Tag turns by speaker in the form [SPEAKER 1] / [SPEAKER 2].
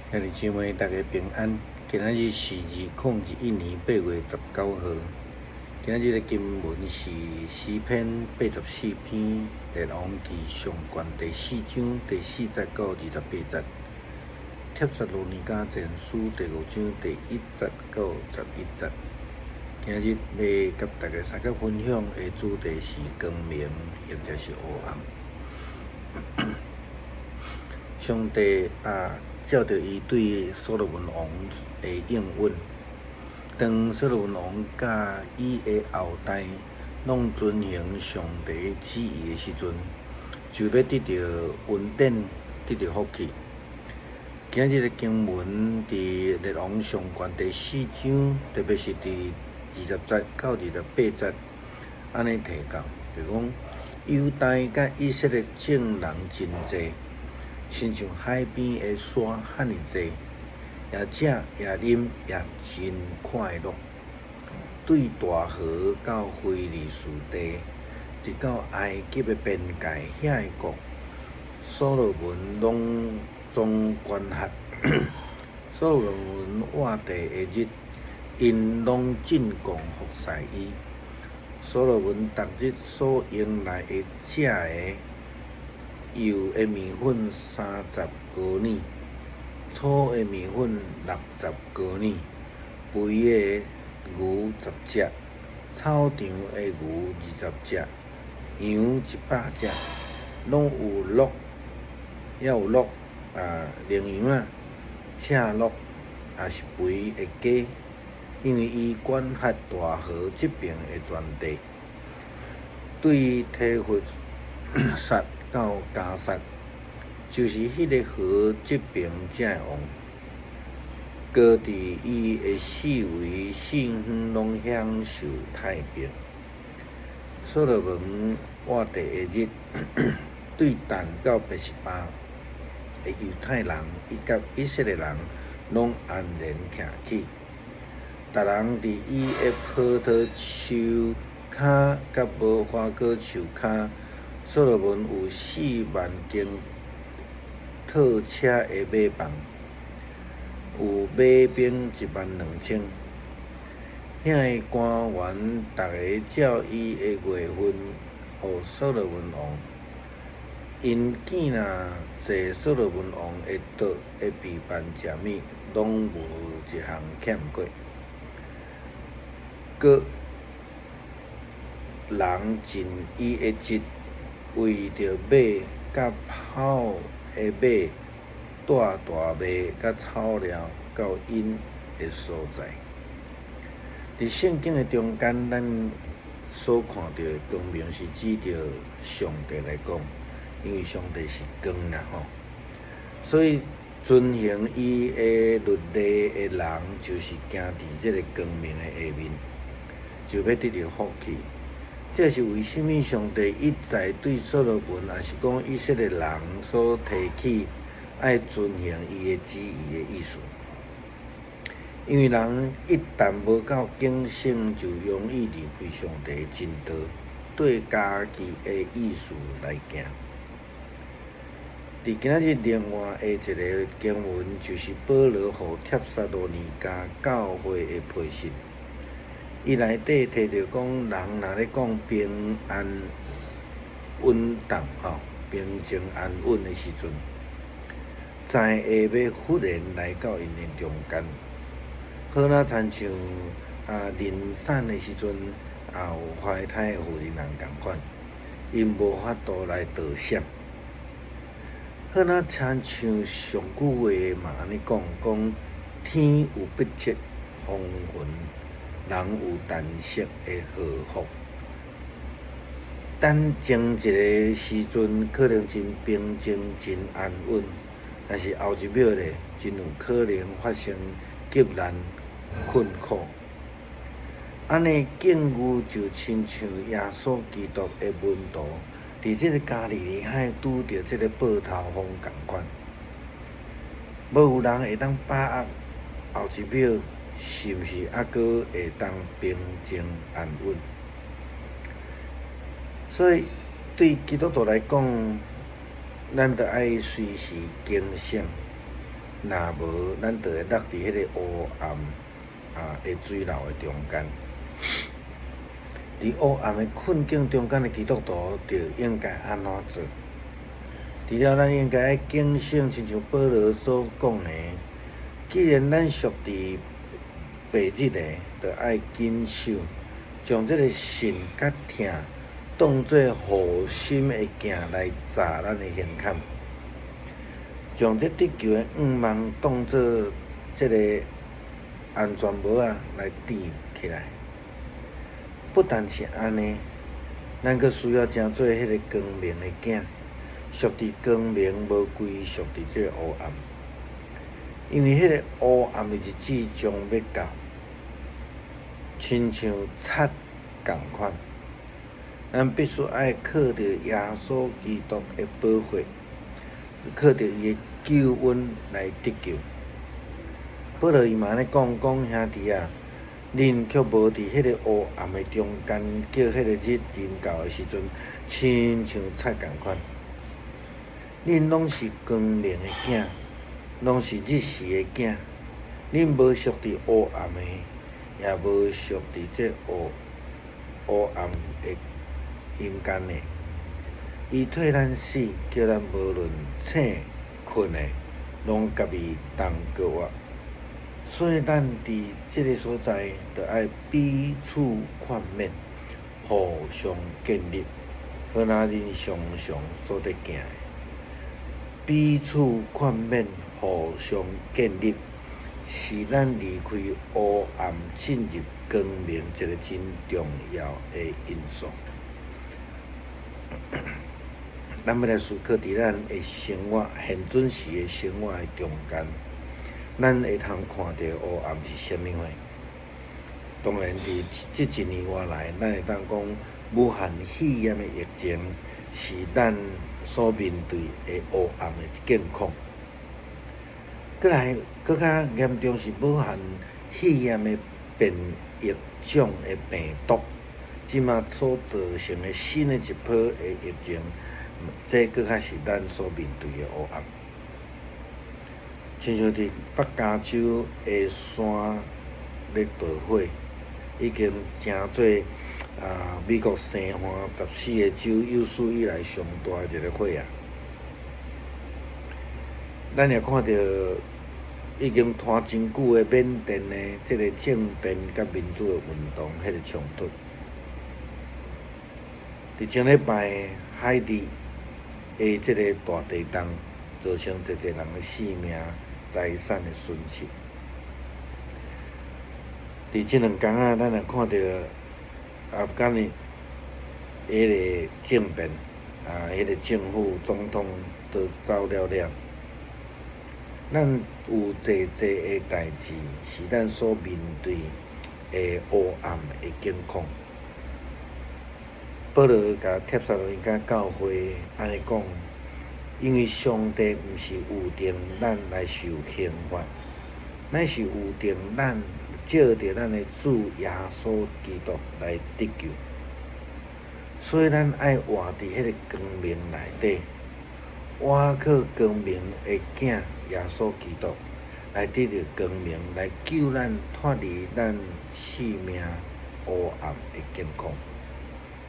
[SPEAKER 1] 兄弟姊妹，大家平安。今仔日是2021年8月19号。今仔日的经文是诗篇84篇列王记上卷第4章第4节到28节，帖撒罗尼迦前书第5章第1节到11节。今日要甲大家三角分享的主题是光明，或者是黑暗。上帝照着伊对所罗门王的应允，当所罗门王甲伊的后代拢遵行上帝旨意的时阵，就要得到恩典，得到福气。今日的经文伫列王上卷第4章，特别是伫20节到28节，安尼提到，就讲犹大甲以色列众人真济。亲像海边的沙遐尼济，也食也啉也真快乐。对大河到非利士地，直到埃及的边界遐个国，所罗门拢总管辖。所罗门活地的日，因拢进贡服侍伊。所罗门逐日所用来的食的油的面粉30高年，醋的面粉60高年，肥的牛10只，草场的牛20只，羊100只，拢有鹿，也有鹿羚羊赤鹿，也是肥的鸡，因为伊管辖大河这边的全地，对提弗撒到加萨，就是迄个河这边才会王。各地伊的四围四方拢享受太平。所罗门活地的日，对但到别是巴的犹太人以及以色列人拢安然徛起。逐人伫伊的葡萄树骹甲无花果树骹。所罗门有4万间套车的马房，有马兵12000。遐个官员逐个照伊的月份，予所罗门王。因囝若坐所罗门王的桌的备办食物，拢无一项欠过。各人尽伊的职。为着马甲跑的马，带大马甲草料到因的所在。伫圣经的中间，咱所看到的光明是指着上帝来讲，因为上帝是光啦吼。所以遵行伊的律例的人，就是行伫这个光明的下面，就要得到福气。这是为什么上帝一再对所罗门，也是讲以色列人所提起爱遵行伊的旨意的意思？因为人一旦无够警醒，就容易离开上帝的真道，对家己的意思来行。伫今仔日另外的一个经文，就是保罗互帖撒罗尼迦教会的批示。伊内底提到讲，人若咧讲平安稳当平静安稳的时阵，灾厄要忽然来到因的中间，好若亲像人产的时阵，也有怀胎的妇人共款，因无法度来躲闪。好若亲像上句话嘛安尼讲，天有不测风云。人有旦夕的祸福，等前一个时阵可能真平静、真安稳，但是后一秒咧，真有可能发生急难、困苦。安尼境遇就亲像耶稣基督的门徒，伫这个加利利海拄着这个暴头风共款，无有人会当把握后一秒。是毋是还阁会当平静安稳？所以对基督徒来讲，咱得爱随时警醒，若无，咱就会落伫迄个黑暗的水流的中间。伫黑暗的困境中间的基督徒，就应该安怎做？除了咱应该爱警醒，亲像保罗所讲的，既然咱属伫白日的，就爱谨守，将这个神甲疼当作护心的镜来照咱的胸坎，将这地球的愿望当作这个安全帽来垫起来。不但是安尼，咱阁需要真做迄个光明的镜。属伫光明，无归属伫这个黑暗，因为迄个黑暗的日子将要到，亲像贼共款。咱必须爱靠着耶稣基督的保护，靠着伊的救恩来得救。保罗伊嘛安尼讲兄弟啊，恁却无伫迄个黑暗的中间，叫迄个日临到的时阵，亲像贼共款。恁拢是光明的囝，拢是日时的囝。恁无属伫黑暗的，也无属伫这黑暗的阴间的。伊替咱死，叫咱无论醒困的，拢家己当过活。所以咱伫这个所在，就爱彼此劝勉，互相建立，好拿恁常常所得行的。彼此劝勉，互相建立，是咱离开黑暗进入光明一个真重要的因素。咱要来思考伫咱的生活，现准时的生活的中间，咱会通看到黑暗是啥物货？当然，伫这一年外来，咱会当讲武汉肺炎的疫情是咱所面对的黑暗的境况。过来，更较严重是武汉肺炎的变异种的病毒，即马所造成的新的一波的疫情，这更较是咱所面对的黑暗。亲像伫北加州的山咧大火，已经成做美国西岸14个州有史以来上大一个火啊！咱也看到已经拖真久的缅甸的这个政变甲民主的运动，迄个冲突。伫前礼拜海地的这个大地震，造成侪人的性命、财产的损失。伫这2天咱也看到阿富汗的迄个政变迄个政府总统都走了。咱有侪的代志是咱所面对的黑暗的境况。保罗甲帖撒罗尼迦教会安尼讲，因为上帝毋是有定咱来受刑罚，乃是有定咱照着咱的主耶稣基督来得救。所以咱爱活伫迄个光明内底，活靠光明的囝耶稣基督来得到光明，来救咱脱离咱生命黑暗的境况。